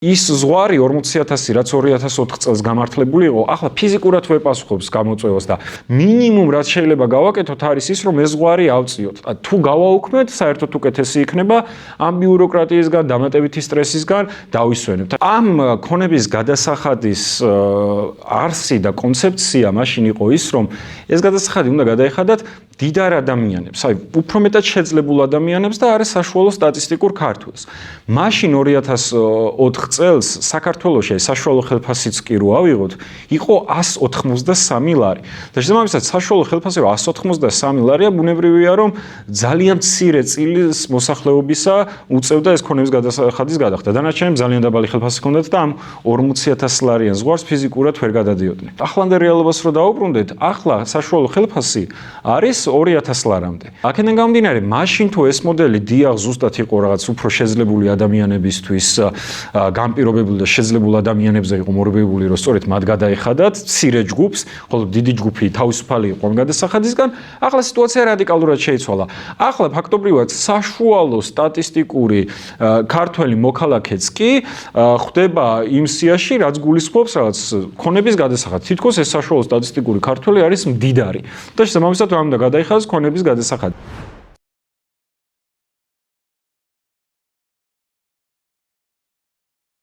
ის ზღვარი 40.000 რაც 2004 წელს გამართლებული იყო, ახლა ფიზიკურად ვერ პასუხობს გამოწვევას და მინიმუმ რაც შეიძლება გავაკეთოთ არის ის, რომ ეს ზღვარი ავწიოთ. თუ გავაუქმეთ, საერთოდ უკეთესი იქნება ამ ბიუროკრატიისგან, დამატებითი სტრესისგან დავისვენებთ. ამ ქონების გადასახადის არსი და კონცეფცია მაშინ იყო ის, რომ ეს გადასახადი უნდა გადაეხადათ დიდარ ადამიანებს, აი უფრო მეტად შეძლებულ ადამიანებს და არის საშუალო სტატისტიკურ ქართულს. მაშინ 2004 წელს საქართველოში საშუალო ხელფასიც კი რო ავიღოთ, იყო 183 ლარი. და შესაბამისად საშუალო ხელფასი რო 183 ლარია, ბუნებრივია რომ ძალიან მცირე წილის მოსახლეობისა უწევდა ეს ქონების გადასახადის გადახდა. დანარჩენებს ძალიან დაბალი ხელფასი ჰქონდათ და ამ 40.000 ლარიან ზღვარს ფიზიკურად ვერ გადადიოდნენ. ახლანდელ რეალობას რო დაუბრუნდეთ, ახლა საშუალო ხელფასი არის 2000 ლარამდე. აქედან გამომდინარე, მაშინ თუ ეს მოდელი დიახ ზუსტად იყო რაღაც უფრო შეძლებული ადამიანებისთვის განპირობებული და შეძლებულ ადამიანებზე იყო მორბებული, რომ სწორედ მათ გადაეხადათ მცირე ჯგუფს, ხოლო დიდი ჯგუფი თავისუფალი იყო ამ გადასახადისგან. ახლა სიტუაცია რადიკალურად შეიცვალა. ახლა ფაქტობრივად საშუალო სტატისტიკური ქართველი მოქალაქეც კი ხვდება იმ სიაში, რაც გულისხმობს რაღაც ქონების გადასახადს. თითქოს ეს საშუალო სტატისტიკური ქართველი არის მდიდარი და შესაბამისად რა უნდა გადაიხადოს ქონების გადასახადი.